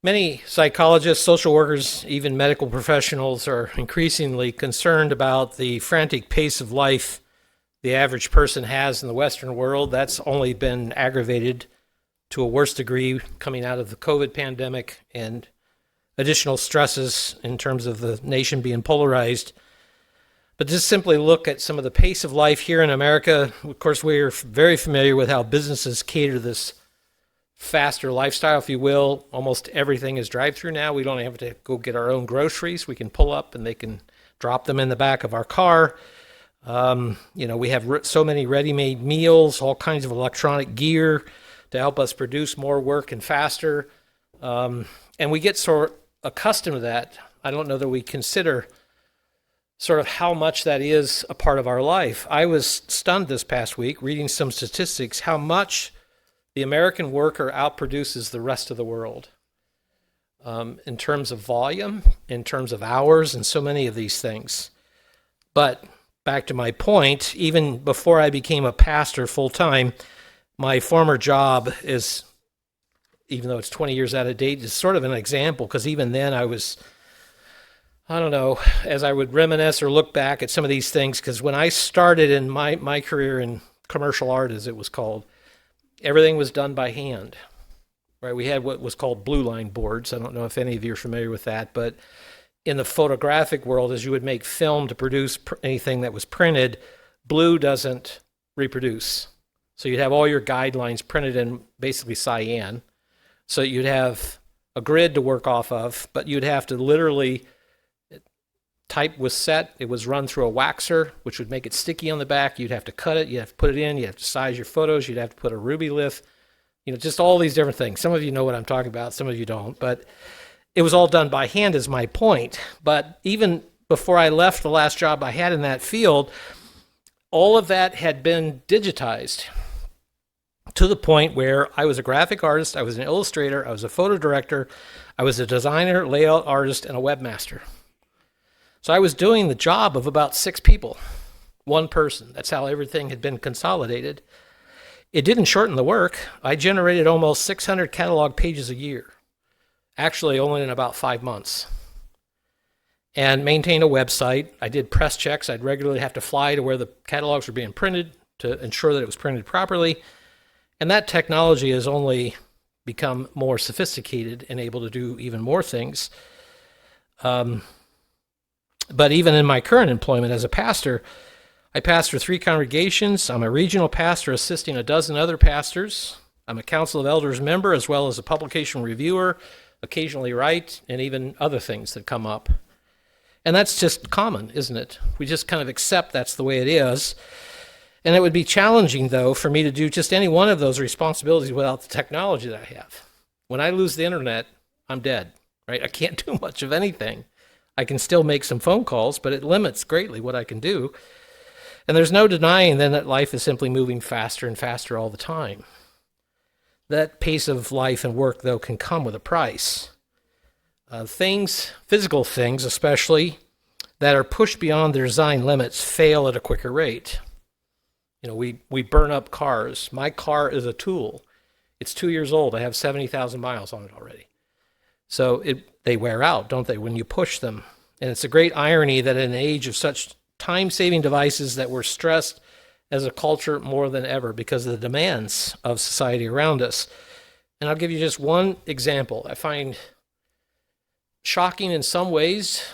Many psychologists, social workers, even medical professionals are increasingly concerned about the frantic pace of life the average person has in the Western world. That's only been aggravated to a worse degree coming out of the COVID pandemic and additional stresses in terms of the nation being polarized. But just simply look at some of the pace of life here in America. Of course, we're very familiar with how businesses cater to this faster lifestyle, if you will. Almost everything is drive-through now. We don't have to go get our own groceries. We can pull up and they can drop them in the back of our car. We have so many ready-made meals, all kinds of electronic gear to help us produce more work and faster. And we get sort of accustomed to that. I don't know that we consider sort of how much that is a part of our life. I was stunned this past week reading some statistics, how much the American worker outproduces the rest of the world in terms of volume, in terms of hours, and so many of these things. But back to my point, even before I became a pastor full-time, my former job is, even though it's 20 years out of date, is sort of an example, because even then I don't know, as I would reminisce or look back at some of these things, because when I started in my career in commercial art, as it was called, everything was done by hand, right? We had what was called blue line boards. I don't know if any of you are familiar with that, but in the photographic world, as you would make film to produce anything that was printed, blue doesn't reproduce. So you'd have all your guidelines printed in basically cyan. So you'd have a grid to work off of, but you'd have to literally, type was set, it was run through a waxer, which would make it sticky on the back. You'd have to cut it, you'd have to put it in, you'd have to size your photos, you'd have to put a ruby lith, just all these different things. Some of you know what I'm talking about, some of you don't, but it was all done by hand is my point. But even before I left the last job I had in that field, all of that had been digitized to the point where I was a graphic artist, I was an illustrator, I was a photo director, I was a designer, layout artist, and a webmaster. So I was doing the job of about 6 people, one person. That's how everything had been consolidated. It didn't shorten the work. I generated almost 600 catalog pages a year, actually only in about 5 months, and maintained a website. I did press checks. I'd regularly have to fly to where the catalogs were being printed to ensure that it was printed properly. And that technology has only become more sophisticated and able to do even more things. But even in my current employment as a pastor, I pastor 3 congregations. I'm a regional pastor assisting a dozen other pastors. I'm a Council of Elders member as well as a publication reviewer, occasionally write, and even other things that come up. And that's just common, isn't it? We just kind of accept that's the way it is. And it would be challenging, though, for me to do just any one of those responsibilities without the technology that I have. When I lose the internet, I'm dead, right? I can't do much of anything. I can still make some phone calls, but it limits greatly what I can do. And there's no denying then that life is simply moving faster and faster all the time. That pace of life and work, though, can come with a price. Physical things especially, that are pushed beyond their design limits fail at a quicker rate. We burn up cars. My car is a tool. It's 2 years old. I have 70,000 miles on it already. So they wear out, don't they, when you push them? And it's a great irony that in an age of such time-saving devices that we're stressed as a culture more than ever because of the demands of society around us. And I'll give you just one example I find shocking in some ways,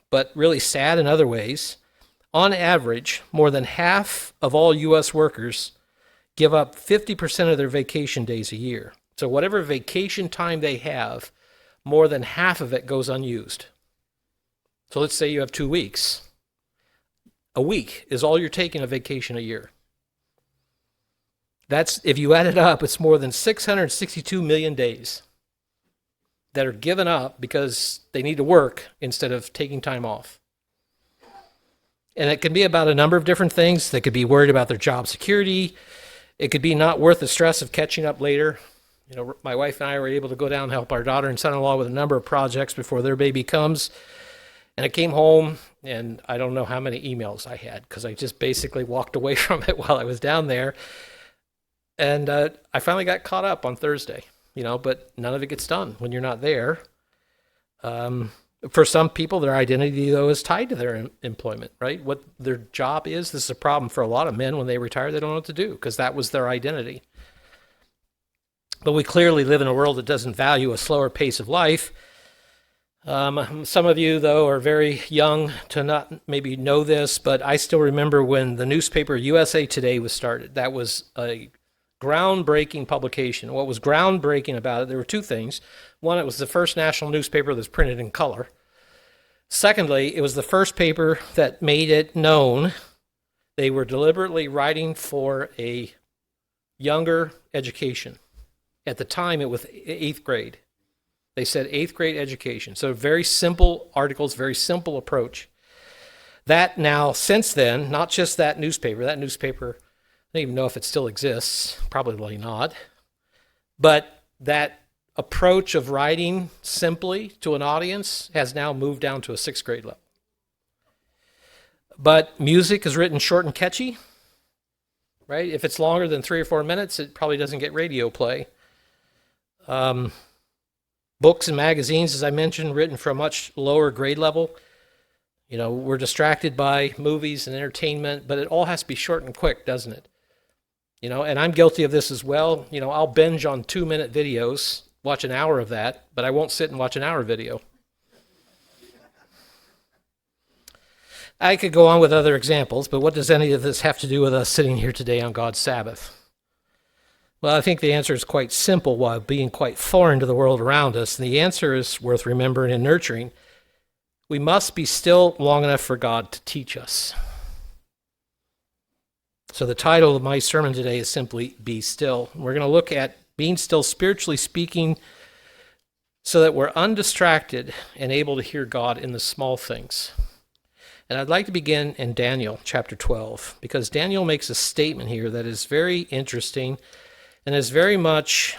but really sad in other ways. On average, more than half of all U.S. workers give up 50% of their vacation days a year. So whatever vacation time they have, more than half of it goes unused. So let's say you have 2 weeks. A week is all you're taking a vacation a year. That's, if you add it up, it's more than 662 million days that are given up because they need to work instead of taking time off. And it can be about a number of different things. They could be worried about their job security. It could be not worth the stress of catching up later. My wife and I were able to go down and help our daughter and son-in-law with a number of projects before their baby comes. And I came home, and I don't know how many emails I had because I just basically walked away from it while I was down there. And I finally got caught up on Thursday, but none of it gets done when you're not there. For some people, their identity, though, is tied to their employment, right? What their job is. This is a problem for a lot of men when they retire. They don't know what to do because that was their identity. But we clearly live in a world that doesn't value a slower pace of life. Some of you, though, are very young to not maybe know this, but I still remember when the newspaper USA Today was started. That was a groundbreaking publication. What was groundbreaking about it, there were two things. One, it was the first national newspaper that was printed in color. Secondly, it was the first paper that made it known they were deliberately writing for a younger education. At the time, it was 8th grade. They said 8th grade education. So very simple articles, very simple approach. That now, since then, not just that newspaper, I don't even know if it still exists, probably not, but that approach of writing simply to an audience has now moved down to a 6th grade level. But music is written short and catchy, right? If it's longer than 3 or 4 minutes, it probably doesn't get radio play. Books and magazines, as I mentioned, written for a much lower grade level. You know, we're distracted by movies and entertainment, but it all has to be short and quick, doesn't it? You know, and I'm guilty of this as well. You know, I'll binge on 2-minute videos, watch an hour of that, but I won't sit and watch an hour video. I could go on with other examples, but what does any of this have to do with us sitting here today on God's Sabbath? Well, I think the answer is quite simple while being quite foreign to the world around us. And the answer is worth remembering and nurturing. We must be still long enough for God to teach us. So the title of my sermon today is simply Be Still. We're going to look at being still spiritually speaking so that we're undistracted and able to hear God in the small things. And I'd like to begin in Daniel chapter 12 because Daniel makes a statement here that is very interesting and is very much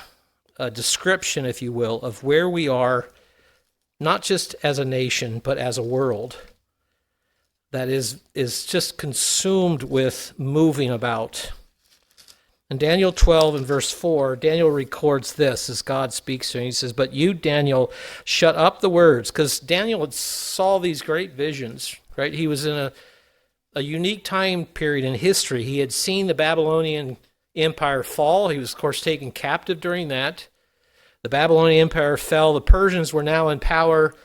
a description, if you will, of where we are, not just as a nation, but as a world that is just consumed with moving about. In Daniel 12 and verse 4, Daniel records this as God speaks to him. He says, "But you, Daniel, shut up the words," because Daniel had saw these great visions, right? He was in a unique time period in history. He had seen the Babylonian Empire fall. He was, of course, taken captive during that. The Babylonian Empire fell. The Persians were now in power.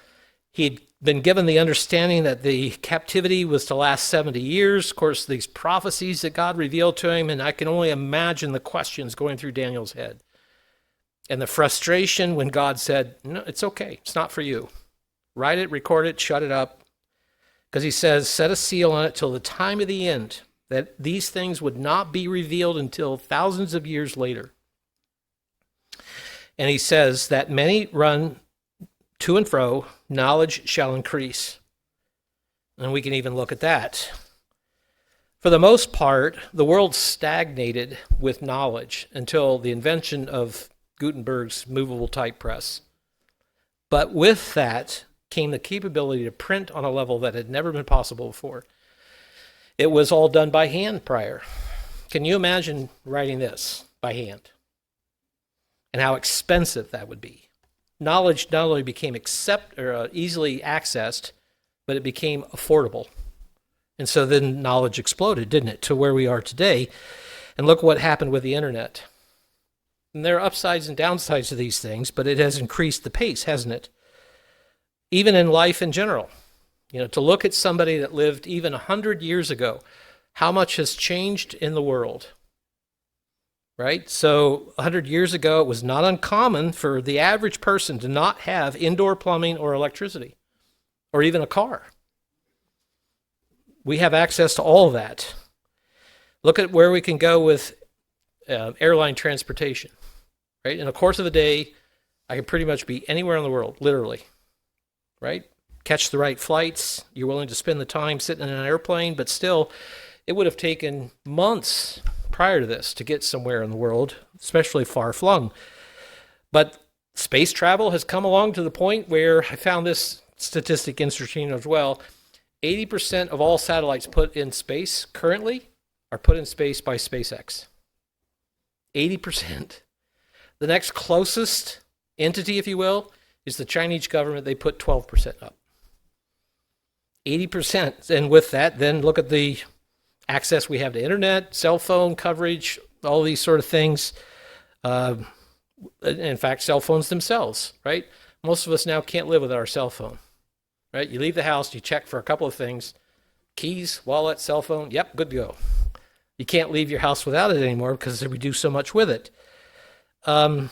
He had been given the understanding that the captivity was to last 70 years. Of course, these prophecies that God revealed to him, and I can only imagine the questions going through Daniel's head. And the frustration when God said, "No, it's okay. It's not for you. Write it, record it, shut it up." Because he says, "Set a seal on it till the time of the end," that these things would not be revealed until thousands of years later. And he says that many run to and fro, knowledge shall increase. And we can even look at that. For the most part, the world stagnated with knowledge until the invention of Gutenberg's movable type press. But with that came the capability to print on a level that had never been possible before. It was all done by hand prior. Can you imagine writing this by hand? And how expensive that would be. Knowledge not only became easily accessed, but it became affordable. And so then knowledge exploded, didn't it, to where we are today. And look what happened with the internet. And there are upsides and downsides to these things, but it has increased the pace, hasn't it? Even in life in general. You know, to look at somebody that lived even 100 years ago, how much has changed in the world, right? So 100 years ago, it was not uncommon for the average person to not have indoor plumbing or electricity, or even a car. We have access to all of that. Look at where we can go with airline transportation, right? In the course of a day, I can pretty much be anywhere in the world, literally, right? Catch the right flights. You're willing to spend the time sitting in an airplane, but still, it would have taken months prior to this to get somewhere in the world, especially far flung. But space travel has come along to the point where I found this statistic interesting as well. 80% of all satellites put in space currently are put in space by SpaceX. 80%. The next closest entity, if you will, is the Chinese government. They put 12% up. 80%. And with that, then look at the access we have to internet, cell phone coverage, all these sort of things. In fact, cell phones themselves, right? Most of us now can't live without our cell phone, right? You leave the house, you check for a couple of things, keys, wallet, cell phone, yep, good to go. You can't leave your house without it anymore because we do so much with it. But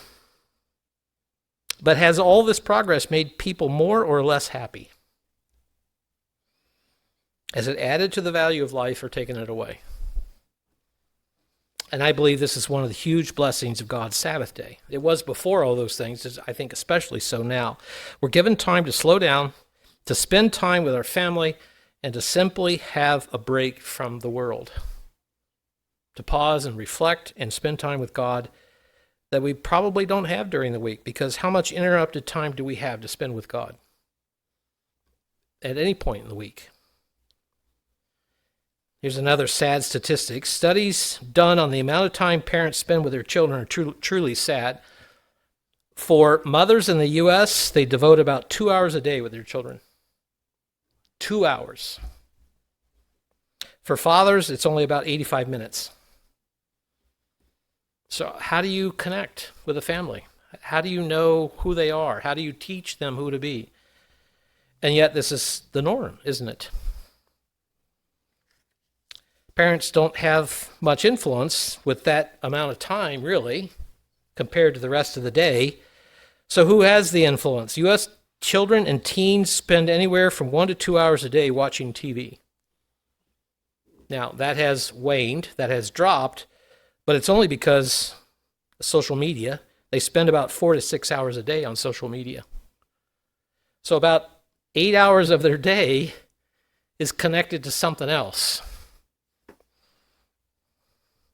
has all this progress made people more or less happy? Has it added to the value of life or taken it away? And I believe this is one of the huge blessings of God's Sabbath day. It was before all those things, I think especially so now. We're given time to slow down, to spend time with our family, and to simply have a break from the world. To pause and reflect and spend time with God that we probably don't have during the week, because how much interrupted time do we have to spend with God at any point in the week? Here's another sad statistic. Studies done on the amount of time parents spend with their children are truly sad. For mothers in the U.S., they devote about 2 hours a day with their children. 2 hours. For fathers, it's only about 85 minutes. So how do you connect with a family? How do you know who they are? How do you teach them who to be? And yet this is the norm, isn't it? Parents don't have much influence with that amount of time, really, compared to the rest of the day. So who has the influence? U.S. children and teens spend anywhere from 1 to 2 hours a day watching TV. Now, that has waned, that has dropped, but it's only because of social media. They spend about 4 to 6 hours a day on social media. So about 8 hours of their day is connected to something else.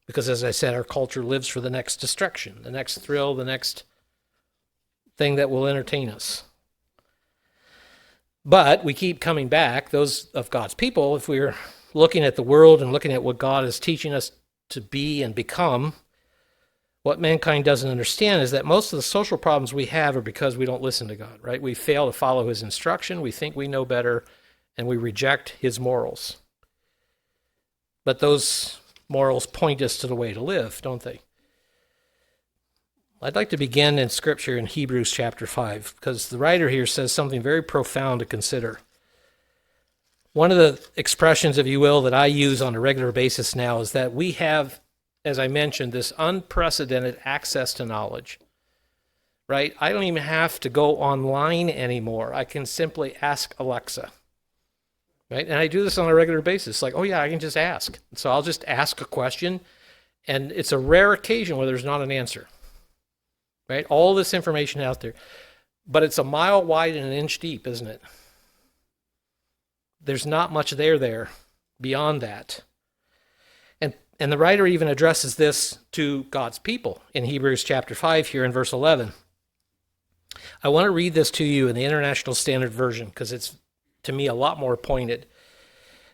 Because as I said, our culture lives for the next distraction, the next thrill, the next thing that will entertain us. But we keep coming back, those of God's people, if we're looking at the world and looking at what God is teaching us to be and become, what mankind doesn't understand is that most of the social problems we have are because we don't listen to God, right? We fail to follow his instruction, we think we know better, and we reject his morals. But those morals point us to the way to live, don't they? I'd like to begin in Scripture in Hebrews chapter 5, because the writer here says something very profound to consider. One of the expressions, if you will, that I use on a regular basis now is that we have, as I mentioned, this unprecedented access to knowledge, right? I don't even have to go online anymore. I can simply ask Alexa, right? And I do this on a regular basis. Like, oh yeah, I can just ask. So I'll just ask a question, and it's a rare occasion where there's not an answer, right? All this information out there. But it's a mile wide and an inch deep, isn't it? There's not much there beyond that. And the writer even addresses this to God's people in Hebrews chapter 5 here in verse 11. I want to read this to you in the International Standard Version because it's, to me, a lot more pointed. It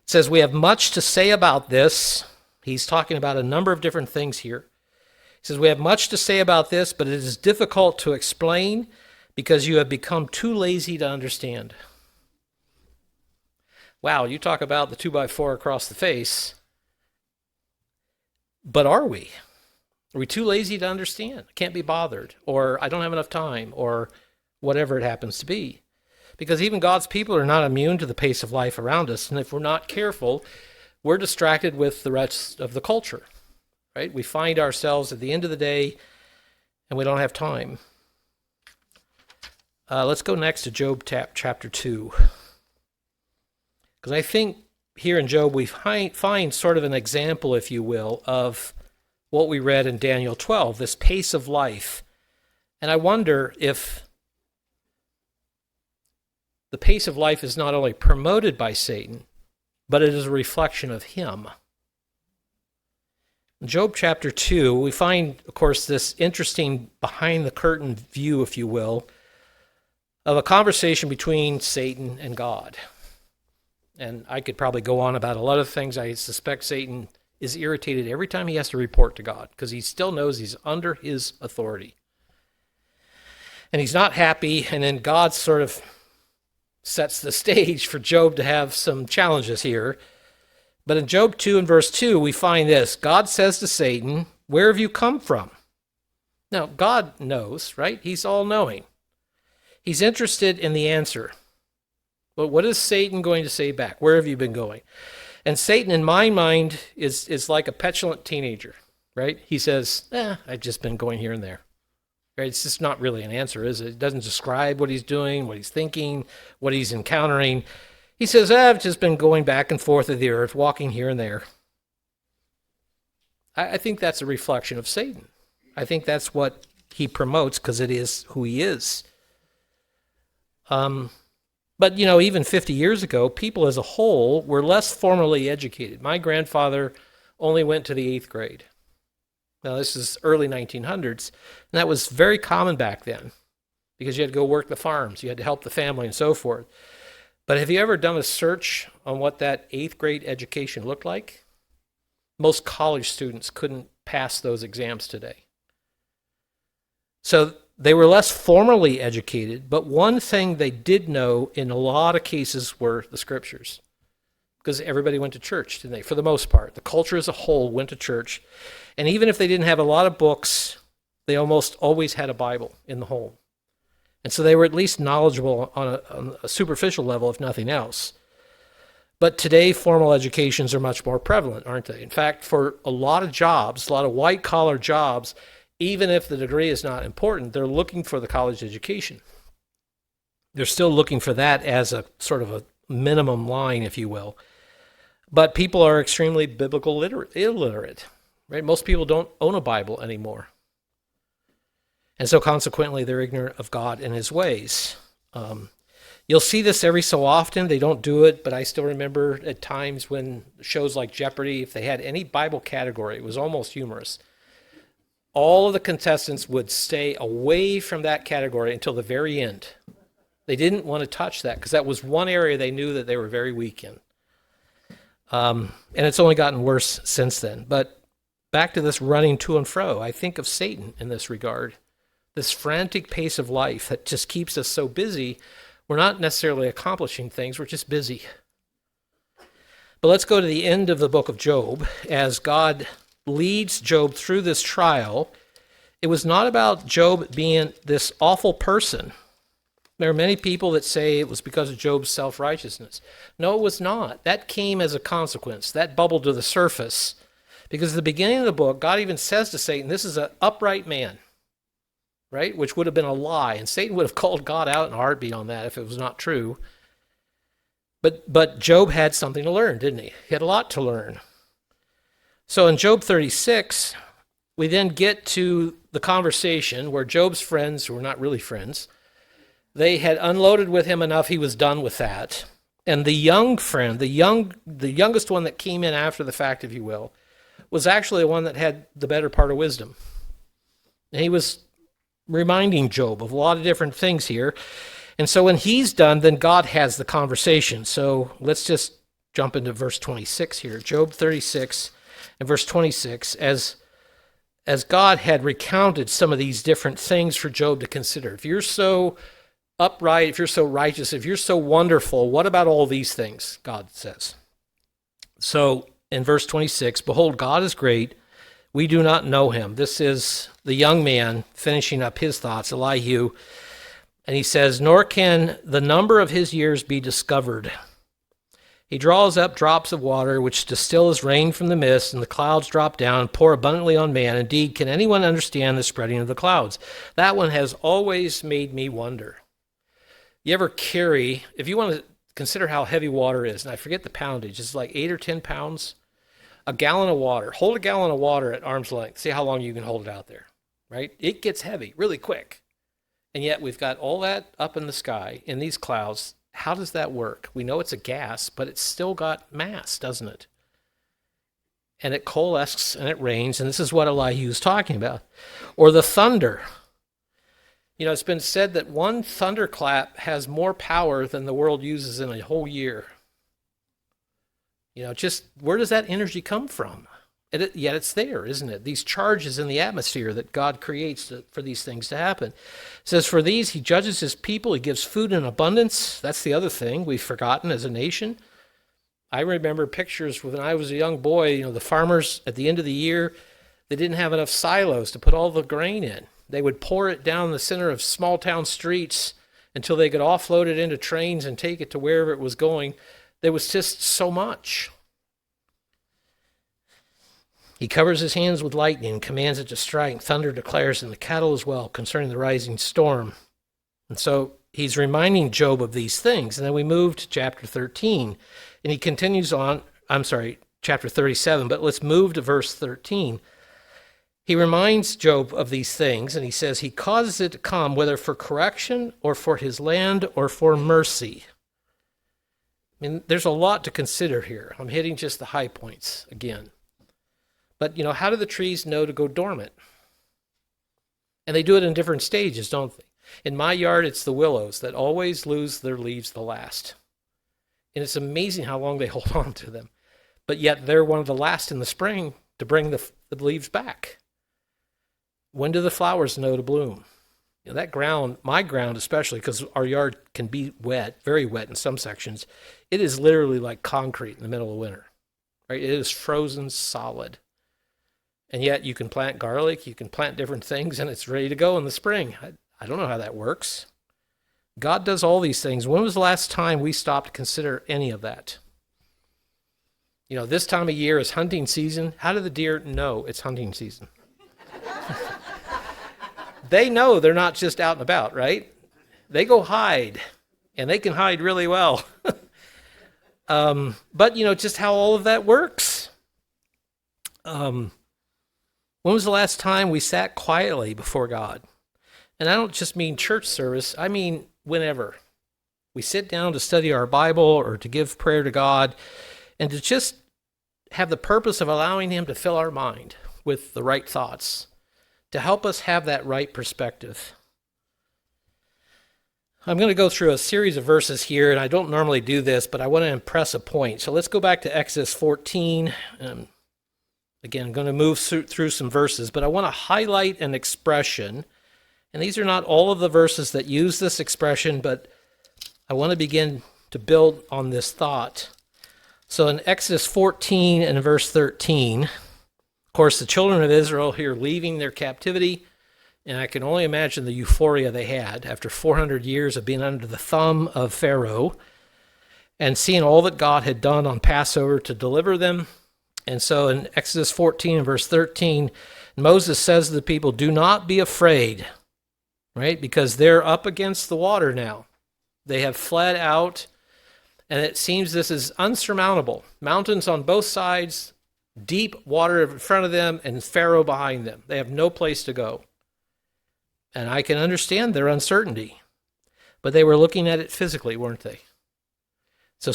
says, we have much to say about this. He's talking about a number of different things here. He says, we have much to say about this, but it is difficult to explain because you have become too lazy to understand. Wow, you talk about the 2x4 across the face, but are we? Are we too lazy to understand? Can't be bothered, or I don't have enough time, or whatever it happens to be. Because even God's people are not immune to the pace of life around us, and if we're not careful, we're distracted with the rest of the culture, right? We find ourselves at the end of the day, and we don't have time. Let's go next to Job chapter 2. Because I think here in Job we find sort of an example, if you will, of what we read in Daniel 12, this pace of life. And I wonder if the pace of life is not only promoted by Satan, but it is a reflection of him. In Job chapter 2, we find, of course, this interesting behind-the-curtain view, if you will, of a conversation between Satan and God. And I could probably go on about a lot of things. I suspect Satan is irritated every time he has to report to God because he still knows he's under his authority. And he's not happy, and then God sort of sets the stage for Job to have some challenges here. But in Job 2 and verse 2, we find this. God says to Satan, "Where have you come from?" Now, God knows, right? He's all-knowing. He's interested in the answer. But what is Satan going to say back? Where have you been going? And Satan, in my mind, is like a petulant teenager, right? He says, I've just been going here and there. Right? It's just not really an answer, is it? It doesn't describe what he's doing, what he's thinking, what he's encountering. He says, I've just been going back and forth of the earth, walking here and there. I think that's a reflection of Satan. I think that's what he promotes because it is who he is. But, even 50 years ago, people as a whole were less formally educated. My grandfather only went to the 8th grade. Now, this is early 1900s, and that was very common back then because you had to go work the farms, you had to help the family and so forth. But have you ever done a search on what that 8th grade education looked like? Most college students couldn't pass those exams today. So they were less formally educated, but one thing they did know in a lot of cases were the scriptures. Because everybody went to church, didn't they? For the most part. The culture as a whole went to church. And even if they didn't have a lot of books, they almost always had a Bible in the home. And so they were at least knowledgeable on a superficial level, if nothing else. But today, formal educations are much more prevalent, aren't they? In fact, for a lot of jobs, a lot of white-collar jobs, even if the degree is not important, they're looking for the college education. They're still looking for that as a sort of a minimum line, if you will. But people are extremely biblical illiterate, right? Most people don't own a Bible anymore. And so consequently, they're ignorant of God and his ways. You'll see this every so often. They don't do it, but I still remember at times when shows like Jeopardy, if they had any Bible category, it was almost humorous. All of the contestants would stay away from that category until the very end. They didn't want to touch that because that was one area they knew that they were very weak in. And it's only gotten worse since then. But back to this running to and fro, I think of Satan in this regard. This frantic pace of life that just keeps us so busy, we're not necessarily accomplishing things, we're just busy. But let's go to the end of the book of Job. As God leads Job through this trial, it was not about Job being this awful person. There are many people that say it was because of Job's self-righteousness. No, it was not. That came as a consequence. That bubbled to the surface. Because at the beginning of the book, God even says to Satan, this is an upright man, right? Which would have been a lie. And Satan would have called God out in a heartbeat on that if it was not true. But Job had something to learn, didn't he? He had a lot to learn. So in Job 36, we then get to the conversation where Job's friends, who were not really friends, they had unloaded with him enough, he was done with that. And the young friend, the youngest one that came in after the fact, if you will, was actually the one that had the better part of wisdom. And he was reminding Job of a lot of different things here. And so when he's done, then God has the conversation. So let's just jump into verse 26 here. Job 36 and verse 26, as God had recounted some of these different things for Job to consider. If you're so upright, if you're so righteous, if you're so wonderful, what about all these things, God says. So in verse 26, behold, God is great. We do not know him. This is the young man finishing up his thoughts, Elihu. And he says, nor can the number of his years be discovered. He draws up drops of water, which distill as rain from the mist, and the clouds drop down and pour abundantly on man. Indeed, can anyone understand the spreading of the clouds? That one has always made me wonder. You ever carry, if you want to consider how heavy water is, and I forget the poundage, it's like 8 or 10 pounds, a gallon of water. Hold a gallon of water at arm's length. See how long you can hold it out there, right? It gets heavy really quick. And yet we've got all that up in the sky in these clouds. How does that work? We know it's a gas, but it's still got mass, doesn't it? And it coalesces and it rains, and this is what Elihu is talking about. Or the thunder. It's been said that one thunderclap has more power than the world uses in a whole year. Just where does that energy come from? Yet it's there, isn't it? These charges in the atmosphere that God creates for these things to happen. It says, for these he judges his people, he gives food in abundance. That's the other thing we've forgotten as a nation. I remember pictures when I was a young boy, the farmers at the end of the year, they didn't have enough silos to put all the grain in. They would pour it down the center of small town streets until they could offload it into trains and take it to wherever it was going. There was just so much. He covers his hands with lightning, commands it to strike. Thunder declares in the cattle as well concerning the rising storm. And so he's reminding Job of these things. And then we move to chapter 13. And he continues on, chapter 37, but let's move to verse 13. He reminds Job of these things, and he says, he causes it to come, whether for correction or for his land or for mercy. I mean, there's a lot to consider here. I'm hitting just the high points again. But, how do the trees know to go dormant? And they do it in different stages, don't they? In my yard, it's the willows that always lose their leaves the last. And it's amazing how long they hold on to them. But yet they're one of the last in the spring to bring the leaves back. When do the flowers know to bloom? That ground, my ground especially, because our yard can be wet, very wet in some sections, it is literally like concrete in the middle of winter. Right? It is frozen solid. And yet you can plant garlic, you can plant different things, and it's ready to go in the spring. I don't know how that works. God does all these things. When was the last time we stopped to consider any of that? This time of year is hunting season. How do the deer know it's hunting season? They know they're not just out and about, right? They go hide, and they can hide really well. But just how all of that works. When was the last time we sat quietly before God? And I don't just mean church service, I mean whenever. We sit down to study our Bible or to give prayer to God and to just have the purpose of allowing him to fill our mind with the right thoughts, to help us have that right perspective. I'm going to go through a series of verses here, and I don't normally do this, but I want to impress a point. So let's go back to Exodus 14. Again, I'm going to move through some verses, but I want to highlight an expression. And these are not all of the verses that use this expression, but I want to begin to build on this thought. So in Exodus 14 and verse 13, of course, the children of Israel here leaving their captivity, and I can only imagine the euphoria they had after 400 years of being under the thumb of Pharaoh and seeing all that God had done on Passover to deliver them. And so in Exodus 14 and verse 13, Moses says to the people, do not be afraid, right? Because they're up against the water now. They have fled out, and it seems this is unsurmountable. Mountains on both sides, deep water in front of them, and Pharaoh behind them. They have no place to go. And I can understand their uncertainty. But they were looking at it physically, weren't they? So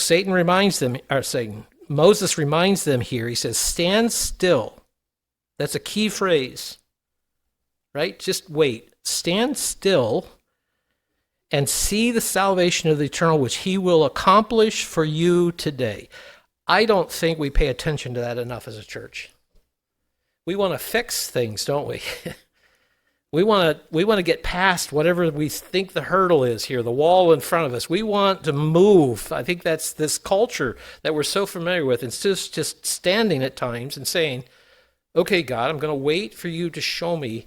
Moses reminds them here, he says, stand still. That's a key phrase, right? Just wait. Stand still and see the salvation of the Eternal, which he will accomplish for you today. I don't think we pay attention to that enough as a church. We want to fix things, don't we? We want to get past whatever we think the hurdle is here, the wall in front of us. We want to move. I think that's this culture that we're so familiar with. It's just standing at times and saying, okay, God, I'm going to wait for you to show me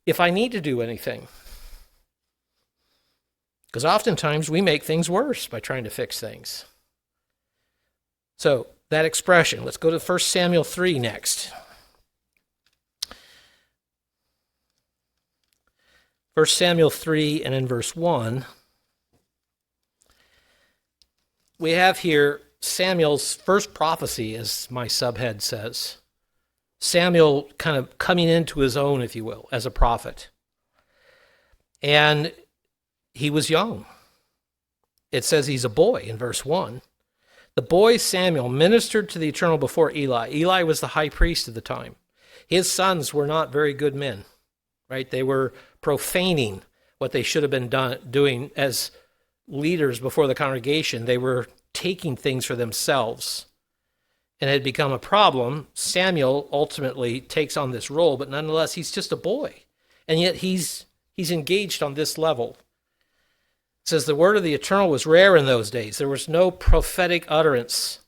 if I need to do anything. Because oftentimes we make things worse by trying to fix things. So that expression, let's go to 1 Samuel 3 next. 1 Samuel 3 and in verse 1, we have here Samuel's first prophecy, as my subhead says. Samuel kind of coming into his own, if you will, as a prophet. And he was young. It says he's a boy in verse 1. The boy Samuel ministered to the Eternal before Eli. Eli was the high priest at the time. His sons were not very good men, right? They were profaning what they should have been doing as leaders before the congregation. They were taking things for themselves. and had become a problem, Samuel ultimately takes on this role, but nonetheless, he's just a boy. And yet he's engaged on this level. It says the word of the Eternal was rare in those days. There was no prophetic utterance.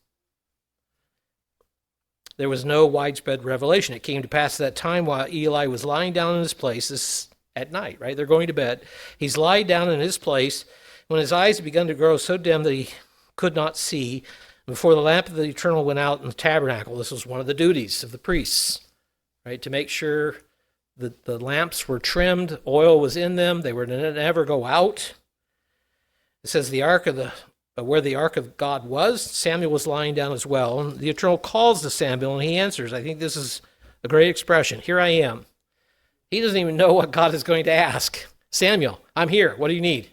There was no widespread revelation. It came to pass at that time while Eli was lying down in his place, this at night, right? They're going to bed. He's lying down in his place when his eyes had begun to grow so dim that he could not see. Before the lamp of the Eternal went out in the tabernacle, this was one of the duties of the priests, right? To make sure that the lamps were trimmed, oil was in them, they were to never go out. It says where the ark of God was, Samuel was lying down as well. And the Eternal calls to Samuel, and he answers. I think this is a great expression. Here I am. He doesn't even know what God is going to ask. Samuel, I'm here. What do you need?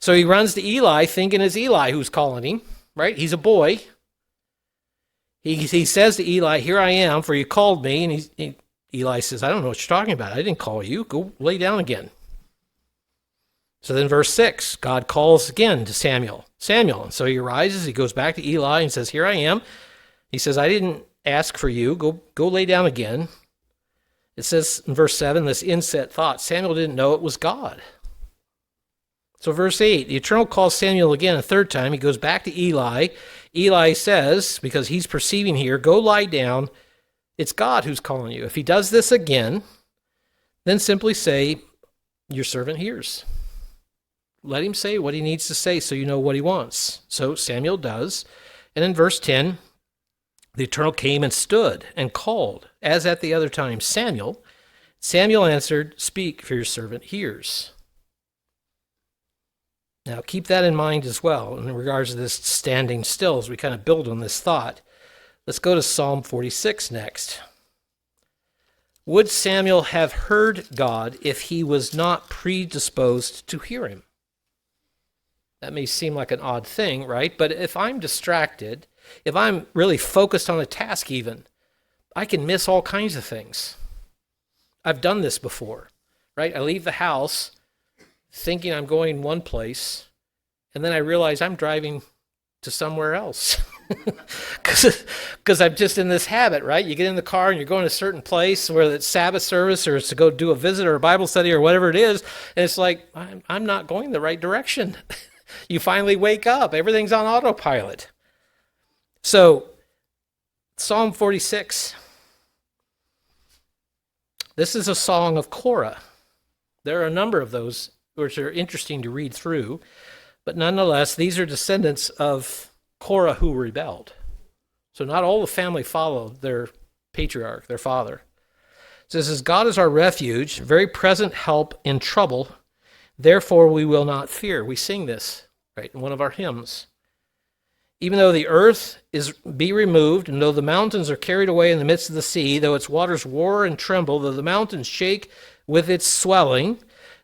So he runs to Eli, thinking it's Eli who's calling him, right? He's a boy. He says to Eli, here I am, for you called me. And Eli says, I don't know what you're talking about. I didn't call you. Go lay down again. So then verse 6, God calls again to Samuel. And so he arises, he goes back to Eli and says, here I am. He says, I didn't ask for you. Go lay down again. It says in verse 7, this inset thought, Samuel didn't know it was God. So verse 8, the Eternal calls Samuel again a third time. He goes back to Eli. Eli says, because he's perceiving here, go lie down. It's God who's calling you. If he does this again, then simply say, your servant hears. Let him say what he needs to say so you know what he wants. So Samuel does. And in verse 10, the Eternal came and stood and called, as at the other time, Samuel. Samuel answered, speak, for your servant hears. Now, keep that in mind as well in regards to this standing still as we kind of build on this thought. Let's go to Psalm 46 next. Would Samuel have heard God if he was not predisposed to hear him? That may seem like an odd thing, right? But if I'm distracted, if I'm really focused on a task even, I can miss all kinds of things. I've done this before, right? I leave the house thinking I'm going one place, and then I realize I'm driving to somewhere else because I'm just in this habit, right? You get in the car and you're going to a certain place, whether it's Sabbath service or it's to go do a visit or a Bible study or whatever it is, and it's like, I'm not going the right direction. You finally wake up. Everything's on autopilot. So, Psalm 46, this is a song of Korah. There are a number of those which are interesting to read through, but nonetheless, these are descendants of Korah who rebelled. So not all the family followed their patriarch, their father. It says, God is our refuge, very present help in trouble. Therefore we will not fear. We sing this, right, in one of our hymns. Even though the earth be removed, and though the mountains are carried away in the midst of the sea, though its waters roar and tremble, though the mountains shake with its swelling,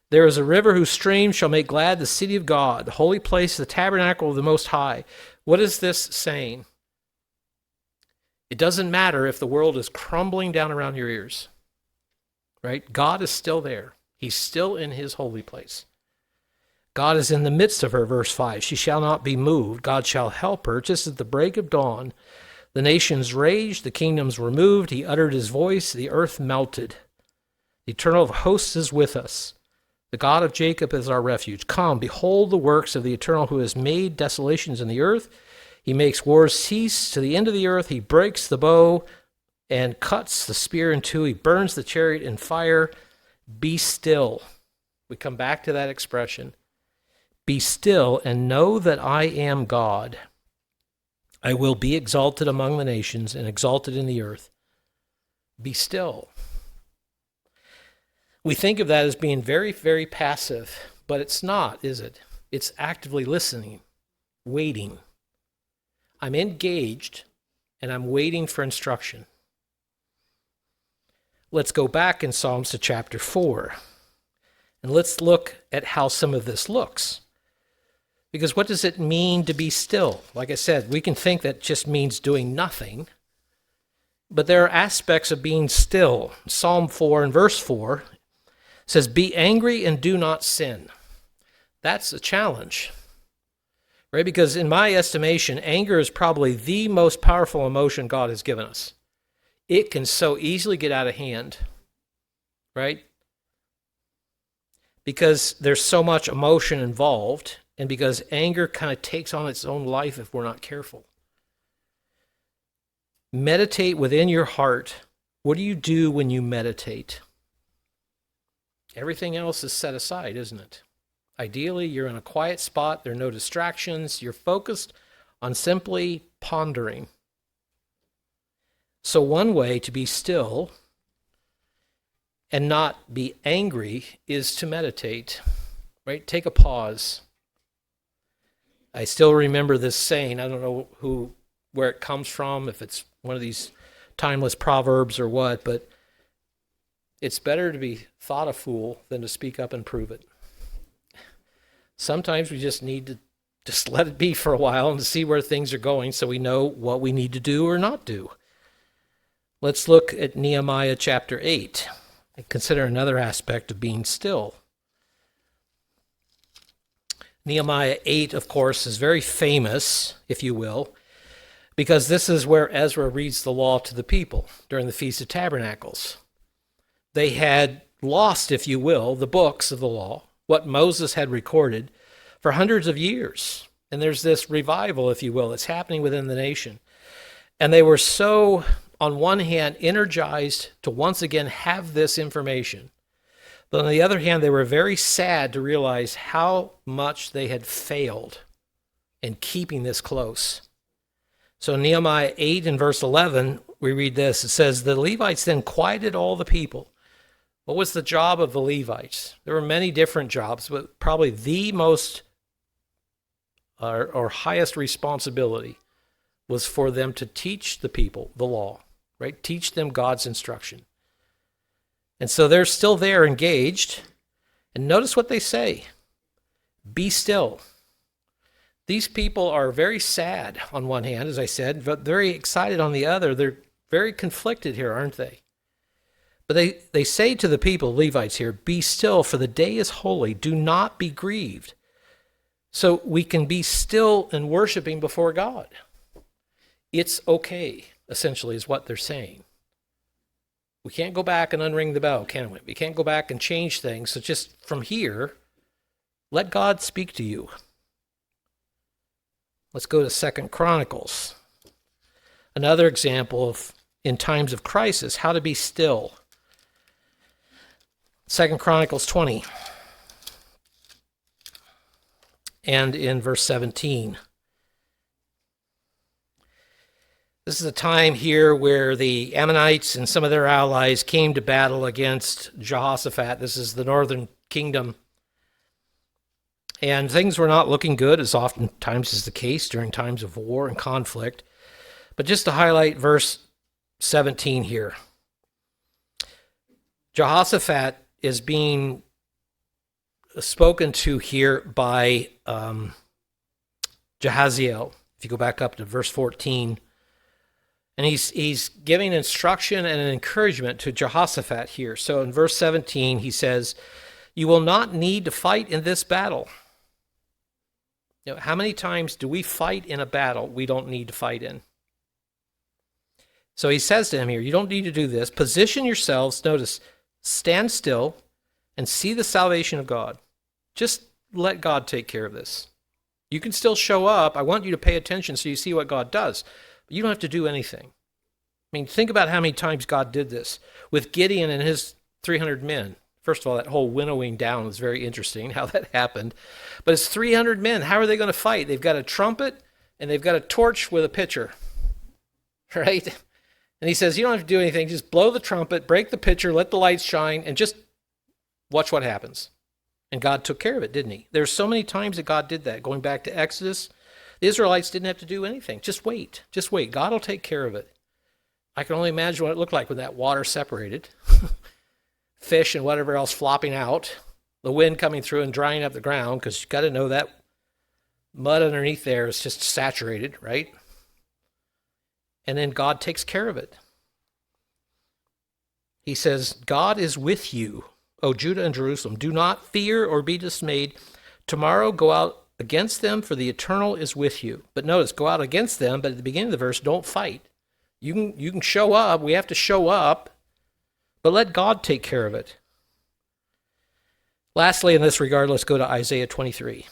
there is a river whose streams shall make glad the city of God, the holy place, the tabernacle of the Most High. What is this saying? It doesn't matter if the world is crumbling down around your ears, right? God is still there. He's still in his holy place. God is in the midst of her, verse 5. She shall not be moved. God shall help her just at the break of dawn. The nations raged, the kingdoms were moved. He uttered his voice, the earth melted. The Eternal of hosts is with us. The God of Jacob is our refuge. Come, behold the works of the Eternal, who has made desolations in the earth. He makes wars cease to the end of the earth. He breaks the bow and cuts the spear in two. He burns the chariot in fire. Be still. We come back to that expression. Be still and know that I am God. I will be exalted among the nations and exalted in the earth. Be still. We think of that as being very, very passive, but it's not, is it? It's actively listening, waiting. I'm engaged, and I'm waiting for instruction. Let's go back in Psalms to chapter 4, and let's look at how some of this looks. Because what does it mean to be still? Like I said, we can think that just means doing nothing, but there are aspects of being still. Psalm 4 and verse 4 says, be angry and do not sin. That's a challenge. right? Because in my estimation, anger is probably the most powerful emotion God has given us. It can so easily get out of hand, right? Because there's so much emotion involved, and because anger kind of takes on its own life if we're not careful. Meditate within your heart. What do you do when you meditate? Everything else is set aside, isn't it? Ideally, you're in a quiet spot. There are no distractions. You're focused on simply pondering. So one way to be still and not be angry is to meditate, right? Take a pause. I still remember this saying. I don't know where it comes from, if it's one of these timeless proverbs or what, but it's better to be thought a fool than to speak up and prove it. Sometimes we just need to just let it be for a while and to see where things are going so we know what we need to do or not do. Let's look at Nehemiah chapter 8 and consider another aspect of being still. Nehemiah 8, of course, is very famous, if you will, because this is where Ezra reads the law to the people during the Feast of Tabernacles. They had lost, if you will, the books of the law, what Moses had recorded, for hundreds of years. And there's this revival, if you will, that's happening within the nation. And they were so, on one hand, energized to once again have this information. But on the other hand, they were very sad to realize how much they had failed in keeping this close. So Nehemiah 8 and verse 11, we read this. It says, "The Levites then quieted all the people." What was the job of the Levites? There were many different jobs, but probably the most or highest responsibility was for them to teach the people the law, right? Teach them God's instruction. And so they're still there engaged. And notice what they say. Be still. These people are very sad on one hand, as I said, but very excited on the other. They're very conflicted here, aren't they? But they say to the people, Levites here, be still, for the day is holy. Do not be grieved. So we can be still and worshiping before God. It's okay, essentially, is what they're saying. We can't go back and unring the bell, can we? We can't go back and change things. So just from here, let God speak to you. Let's go to 2 Chronicles. Another example of, in times of crisis, how to be still. 2 Chronicles 20. And in verse 17. This is a time here where the Ammonites and some of their allies came to battle against Jehoshaphat. This is the northern kingdom. And things were not looking good, as oftentimes is the case during times of war and conflict. But just to highlight verse 17 here. Jehoshaphat is being spoken to here by Jahaziel. If you go back up to verse 14. And he's giving instruction and an encouragement to Jehoshaphat here. So in verse 17, he says, "You will not need to fight in this battle." You know, how many times do we fight in a battle we don't need to fight in? So he says to him here, you don't need to do this. Position yourselves, notice, stand still and see the salvation of God. Just let God take care of this. You can still show up. I want you to pay attention so you see what God does. But you don't have to do anything. I mean, think about how many times God did this with Gideon and his 300 men. First of all, that whole winnowing down was very interesting, how that happened. But it's 300 men. How are they going to fight? They've got a trumpet and they've got a torch with a pitcher, right? And he says, you don't have to do anything. Just blow the trumpet, break the pitcher, let the lights shine, and just watch what happens. And God took care of it, didn't he? There's so many times that God did that. Going back to Exodus, the Israelites didn't have to do anything. Just wait. Just wait. God will take care of it. I can only imagine what it looked like when that water separated. Fish and whatever else flopping out. The wind coming through and drying up the ground, because you've got to know that mud underneath there is just saturated, right? And then God takes care of it. He says, God is with you, O Judah and Jerusalem. Do not fear or be dismayed. Tomorrow go out against them, for the Eternal is with you. But notice, go out against them, but at the beginning of the verse, don't fight. You can show up. We have to show up, but let God take care of it. Lastly, in this regard, let's go to Isaiah 23.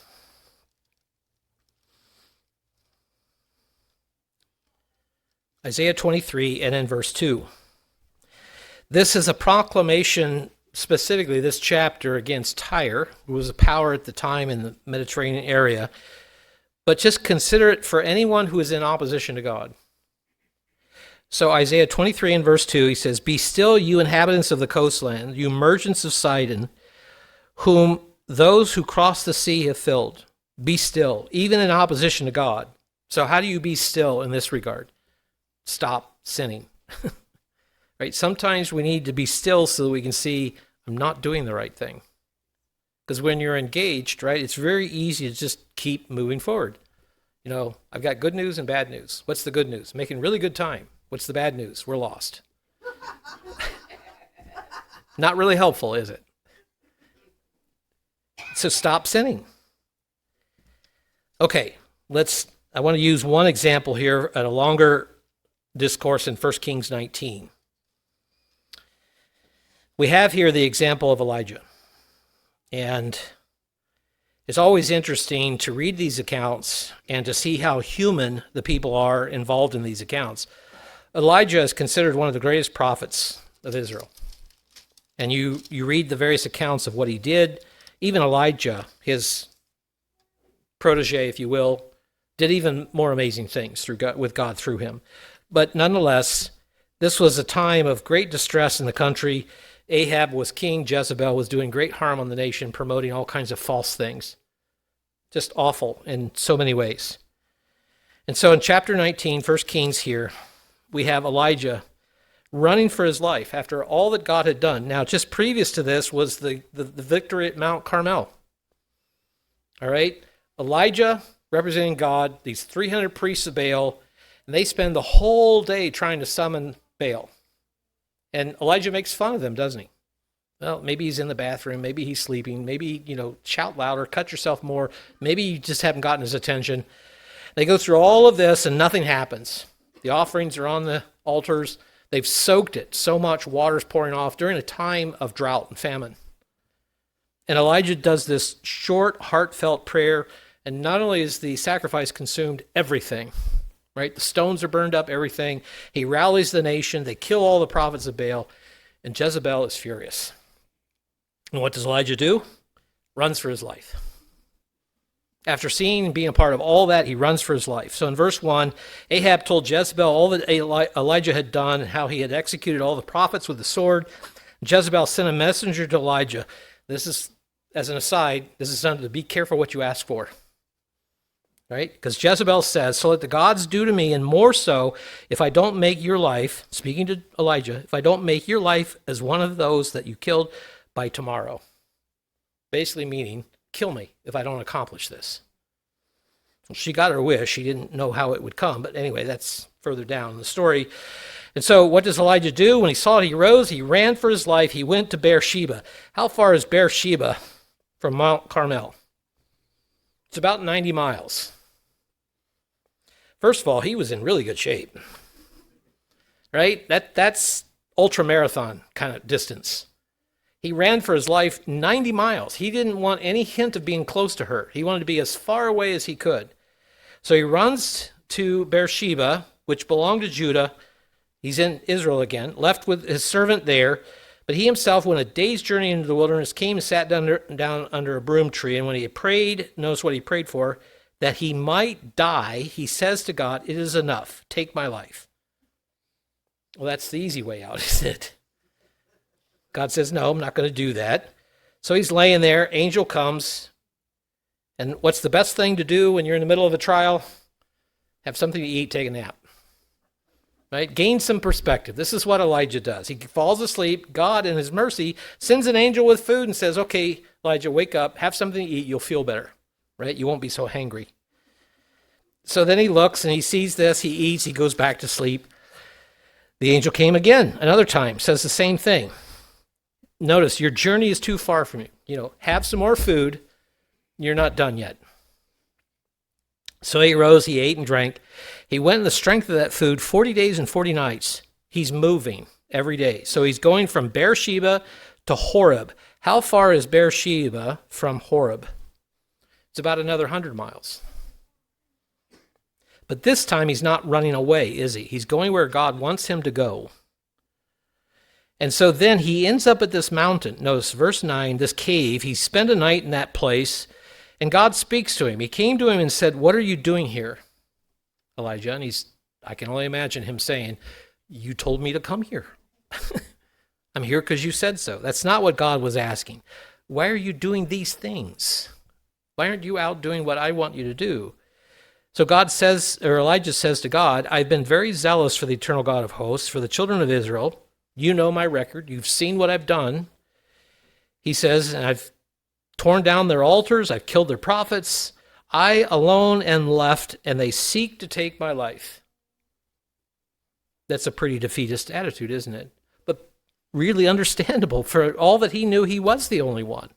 Isaiah 23 and in verse 2. This is a proclamation, specifically this chapter, against Tyre, who was a power at the time in the Mediterranean area. But just consider it for anyone who is in opposition to God. So Isaiah 23 and verse 2, he says, "Be still, you inhabitants of the coastland, you merchants of Sidon, whom those who cross the sea have filled. Be still, even in opposition to God." So how do you be still in this regard? Stop sinning. Right? Sometimes we need to be still so that we can see I'm not doing the right thing. Because when you're engaged, right, it's very easy to just keep moving forward. You know, I've got good news and bad news. What's the good news? Making really good time. What's the bad news? We're lost. Not really helpful, is it? So stop sinning. Okay, I want to use one example here at a longer discourse in 1 Kings 19. We have here the example of Elijah. And it's always interesting to read these accounts and to see how human the people are involved in these accounts. Elijah is considered one of the greatest prophets of Israel. And you read the various accounts of what he did. Even Elijah, his protege, if you will, did even more amazing things with God through him. But nonetheless, this was a time of great distress in the country. Ahab was king. Jezebel was doing great harm on the nation, promoting all kinds of false things. Just awful in so many ways. And so in chapter 19, 1 Kings here, we have Elijah running for his life after all that God had done. Now, just previous to this was the victory at Mount Carmel. All right? Elijah representing God, these 300 priests of Baal, and they spend the whole day trying to summon Baal. And Elijah makes fun of them, doesn't he? Well, maybe he's in the bathroom, maybe he's sleeping, maybe, shout louder, cut yourself more, maybe you just haven't gotten his attention. They go through all of this and nothing happens. The offerings are on the altars. They've soaked it. So much water's pouring off during a time of drought and famine. And Elijah does this short, heartfelt prayer, and not only is the sacrifice consumed, everything, right? The stones are burned up, everything. He rallies the nation. They kill all the prophets of Baal, and Jezebel is furious. And what does Elijah do? Runs for his life. After seeing and being a part of all that, he runs for his life. So in verse 1, Ahab told Jezebel all that Elijah had done and how he had executed all the prophets with the sword. Jezebel sent a messenger to Elijah. This is, as an aside, this is something to be careful what you ask for. Right? Because Jezebel says, "So let the gods do to me, and more so, if I don't make your life," speaking to Elijah, "if I don't make your life as one of those that you killed by tomorrow." Basically meaning, kill me if I don't accomplish this. Well, she got her wish. She didn't know how it would come. But anyway, that's further down in the story. And so what does Elijah do? When he saw it, he rose. He ran for his life. He went to Beersheba. How far is Beersheba from Mount Carmel? It's about 90 miles. First of all, he was in really good shape. Right? That's ultra-marathon kind of distance. He ran for his life 90 miles. He didn't want any hint of being close to her. He wanted to be as far away as he could. So he runs to Beersheba, which belonged to Judah. He's in Israel again, left with his servant there. But he himself went a day's journey into the wilderness, came and sat down under a broom tree. And when he had prayed, notice what he prayed for, that he might die, he says to God, "It is enough. Take my life." Well, that's the easy way out, isn't it? God says, "No, I'm not going to do that." So he's laying there. Angel comes. And what's the best thing to do when you're in the middle of a trial? Have something to eat, take a nap. Right? Gain some perspective. This is what Elijah does. He falls asleep. God, in his mercy, sends an angel with food and says, "Okay, Elijah, wake up. Have something to eat. You'll feel better. Right? You won't be so hangry." So then he looks and he sees this. He eats. He goes back to sleep. The angel came again another time, says the same thing. Notice, your journey is too far from you. Have some more food. You're not done yet. So he rose, he ate and drank. He went in the strength of that food 40 days and 40 nights. He's moving every day. So he's going from Beersheba to Horeb. How far is Beersheba from Horeb? It's about another 100 miles. But this time he's not running away, is he? He's going where God wants him to go. And so then he ends up at this mountain. Notice verse 9, this cave. He spent a night in that place, and God speaks to him. He came to him and said, "What are you doing here, Elijah?" And I can only imagine him saying, "You told me to come here. I'm here because you said so." That's not what God was asking. Why are you doing these things? Why aren't you out doing what I want you to do? So Elijah says to God, "I've been very zealous for the eternal God of hosts, for the children of Israel. You know my record. You've seen what I've done." He says, "And I've torn down their altars. I've killed their prophets. I alone am left, and they seek to take my life." That's a pretty defeatist attitude, isn't it? But really understandable. For all that he knew, he was the only one.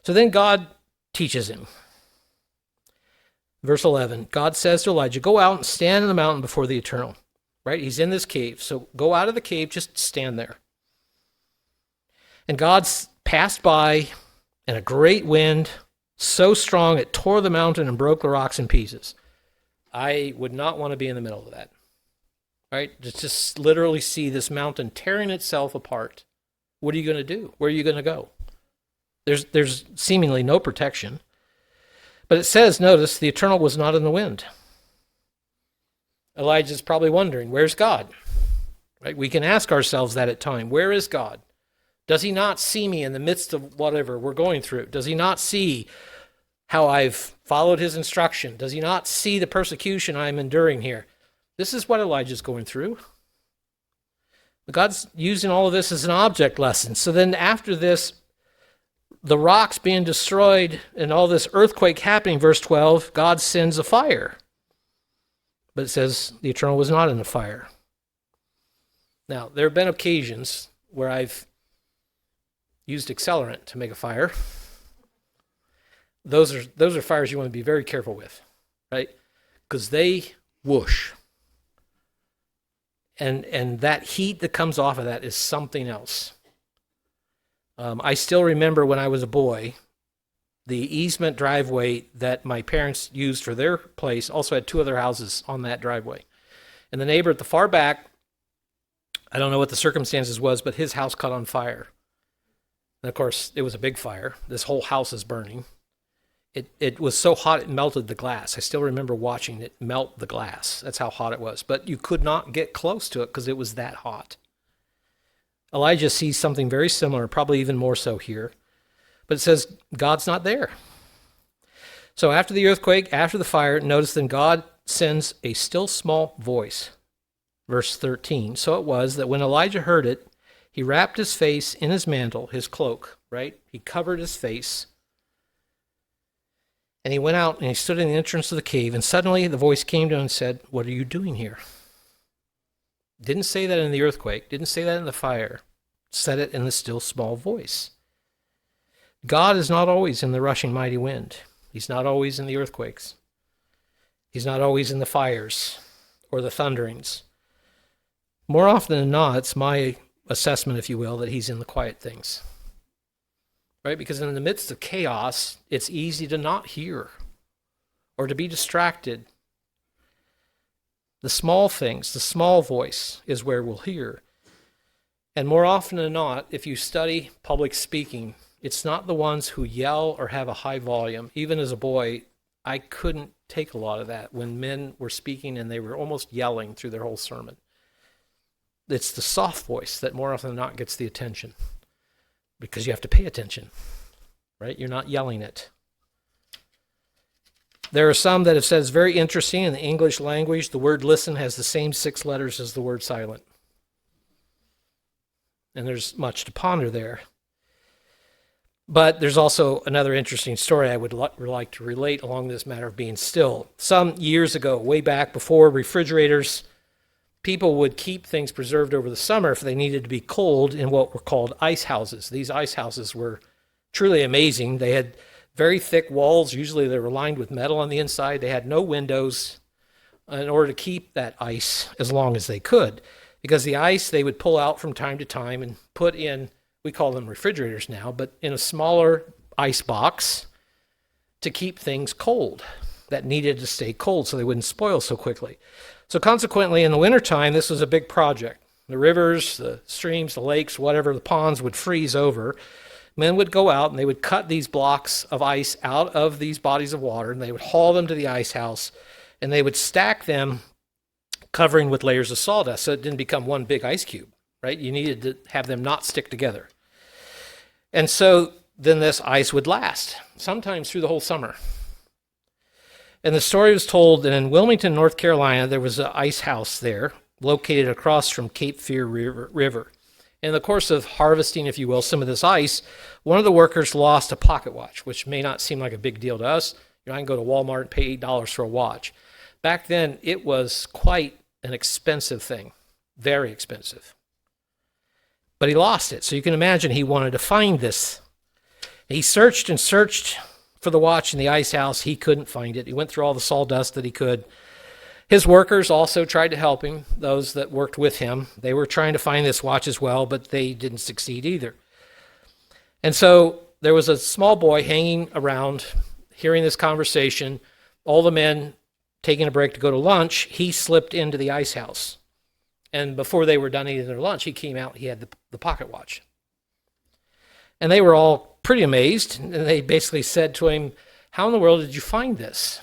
So then God teaches him. Verse 11, God says to Elijah, "Go out and stand in the mountain before the Eternal." Right? He's in this cave. So go out of the cave, just stand there. And God passed by, and a great wind, so strong it tore the mountain and broke the rocks in pieces. I would not want to be in the middle of that. Right? Just literally see this mountain tearing itself apart. What are you going to do? Where are you going to go? There's seemingly no protection. But it says, notice, the Eternal was not in the wind. Elijah's probably wondering, where's God? Right? We can ask ourselves that at times. Where is God? Does he not see me in the midst of whatever we're going through? Does he not see how I've followed his instruction? Does he not see the persecution I'm enduring here? This is what Elijah's going through. But God's using all of this as an object lesson. So then after this, the rocks being destroyed and all this earthquake happening, verse 12, God sends a fire. But it says the Eternal was not in the fire. Now, there have been occasions where I've used accelerant to make a fire. Those are fires you want to be very careful with, right? Because they whoosh. And that heat that comes off of that is something else. I still remember when I was a boy, the easement driveway that my parents used for their place also had two other houses on that driveway. And the neighbor at the far back, I don't know what the circumstances was, but his house caught on fire. And of course, it was a big fire. This whole house is burning. It was so hot it melted the glass. I still remember watching it melt the glass. That's how hot it was. But you could not get close to it because it was that hot. Elijah sees something very similar, probably even more so here. But it says God's not there. So after the earthquake, after the fire, notice then God sends a still small voice. Verse 13. So it was that when Elijah heard it, he wrapped his face in his mantle, his cloak, right? He covered his face. And he went out and he stood in the entrance of the cave. And suddenly the voice came to him and said, "What are you doing here?" Didn't say that in the earthquake. Didn't say that in the fire. Said it in the still small voice. God is not always in the rushing mighty wind. He's not always in the earthquakes. He's not always in the fires or the thunderings. More often than not, it's my assessment, if you will, that he's in the quiet things. Right? Because in the midst of chaos, it's easy to not hear or to be distracted. The small things, the small voice is where we'll hear. And more often than not, if you study public speaking, it's not the ones who yell or have a high volume. Even as a boy, I couldn't take a lot of that when men were speaking and they were almost yelling through their whole sermon. It's the soft voice that more often than not gets the attention because you have to pay attention, right? You're not yelling it. There are some that have said it's very interesting in the English language, the word listen has the same 6 letters as the word silent. And there's much to ponder there. But there's also another interesting story I would like to relate along this matter of being still. Some years ago, way back before refrigerators, people would keep things preserved over the summer if they needed to be cold in what were called ice houses. These ice houses were truly amazing. They had very thick walls. Usually they were lined with metal on the inside. They had no windows in order to keep that ice as long as they could. Because the ice they would pull out from time to time and put in, we call them refrigerators now, but in a smaller ice box to keep things cold that needed to stay cold so they wouldn't spoil so quickly. So consequently, in the wintertime, this was a big project. The rivers, the streams, the lakes, whatever, the ponds would freeze over. Men would go out and they would cut these blocks of ice out of these bodies of water, and they would haul them to the ice house, and they would stack them covering with layers of sawdust so it didn't become one big ice cube, right? You needed to have them not stick together. And so then this ice would last, sometimes through the whole summer. And the story was told that in Wilmington, North Carolina, there was an ice house there located across from Cape Fear River. In the course of harvesting, if you will, some of this ice, one of the workers lost a pocket watch, which may not seem like a big deal to us. I can go to Walmart and pay $8 for a watch. Back then, it was quite an expensive thing, very expensive. But he lost it, so you can imagine he wanted to find this. He searched and searched for the watch in the ice house. He couldn't find it. He went through all the sawdust that he could. His workers also tried to help him, those that worked with him. They were trying to find this watch as well, but they didn't succeed either. And so there was a small boy hanging around, hearing this conversation. All the men taking a break to go to lunch, he slipped into the ice house. And before they were done eating their lunch, he came out, he had the pocket watch. And they were all pretty amazed, and they basically said to him, "How in the world did you find this?"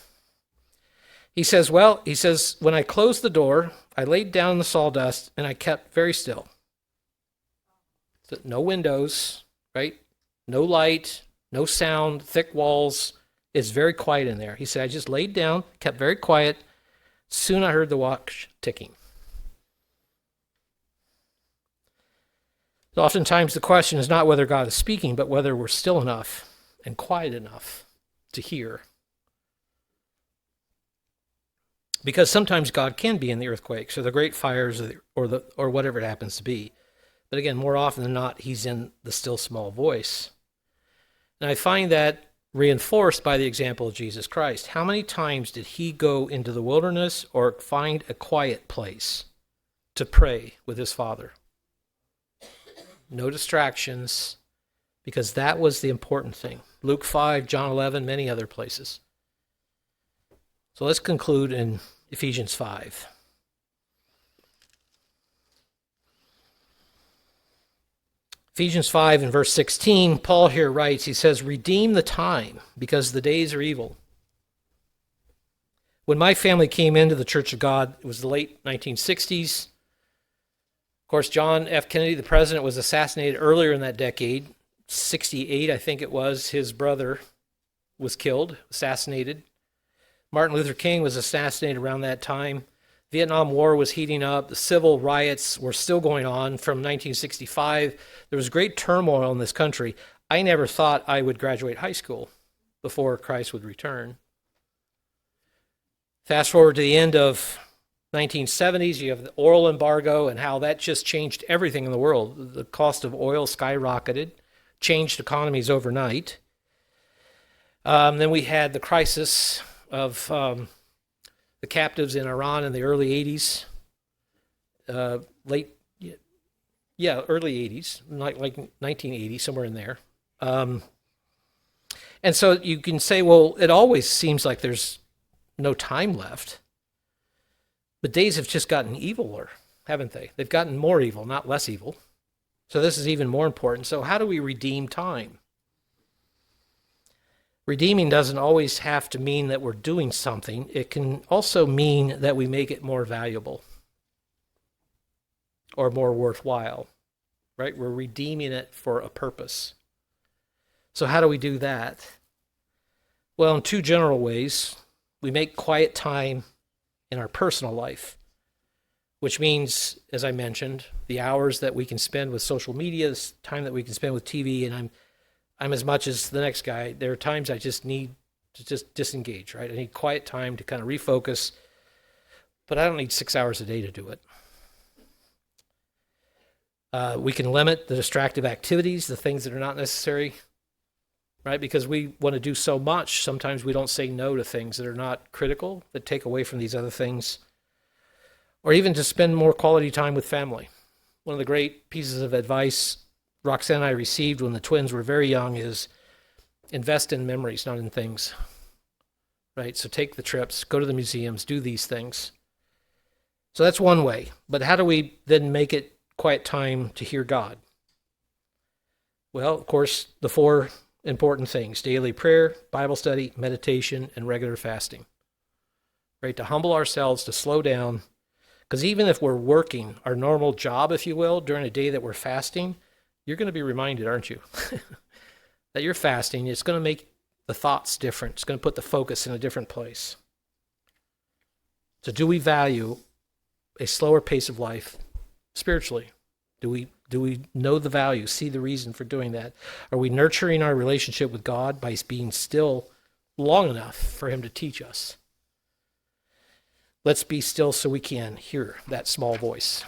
He says, when I closed the door, I laid down in the sawdust, and I kept very still. So no windows, right? No light, no sound, thick walls. It's very quiet in there. He said, I just laid down, kept very quiet. Soon I heard the watch ticking. So oftentimes the question is not whether God is speaking, but whether we're still enough and quiet enough to hear. Because sometimes God can be in the earthquakes or the great fires or whatever it happens to be. But again, more often than not, he's in the still small voice. And I find that reinforced by the example of Jesus Christ. How many times did he go into the wilderness or find a quiet place to pray with his Father? No distractions, because that was the important thing. Luke 5, John 11, many other places. So let's conclude in Ephesians 5. Ephesians 5 and verse 16, Paul here writes, he says, "Redeem the time, because the days are evil." When my family came into the Church of God, it was the late 1960s. Of course, John F. Kennedy, the president, was assassinated earlier in that decade. 68, I think it was. His brother was killed, assassinated. Martin Luther King was assassinated around that time. Vietnam War was heating up. The civil riots were still going on from 1965. There was great turmoil in this country. I never thought I would graduate high school before Christ would return. Fast forward to the end of 1970s, you have the oil embargo and how that just changed everything in the world. The cost of oil skyrocketed, changed economies overnight. Then we had the crisis of the captives in Iran in the early 80s, early 80s, like 1980, somewhere in there. And so you can say, well, it always seems like there's no time left. The days have just gotten eviler, haven't they? They've gotten more evil, not less evil. So this is even more important. So how do we redeem time? Redeeming doesn't always have to mean that we're doing something. It can also mean that we make it more valuable or more worthwhile, right? We're redeeming it for a purpose. So how do we do that? Well, in two general ways. We make quiet time in our personal life, which means, as I mentioned, the hours that we can spend with social media, the time that we can spend with TV, and I'm as much as the next guy. There are times I just need to just disengage, right? I need quiet time to kind of refocus, but I don't need 6 hours a day to do it. We can limit the distractive activities, the things that are not necessary, right? Because we want to do so much, sometimes we don't say no to things that are not critical, that take away from these other things, or even to spend more quality time with family. One of the great pieces of advice Roxanne and I received when the twins were very young is invest in memories, not in things, right? So take the trips, go to the museums, do these things. So that's one way. But how do we then make it quiet time to hear God? Well, of course, the four important things: daily prayer, Bible study, meditation, and regular fasting. Right? To humble ourselves, to slow down. Because even if we're working our normal job, if you will, during a day that we're fasting, you're going to be reminded, aren't you, that you're fasting. It's going to make the thoughts different. It's going to put the focus in a different place. So do we value a slower pace of life spiritually? Do we know the value, see the reason for doing that? Are we nurturing our relationship with God by being still long enough for him to teach us? Let's be still so we can hear that small voice.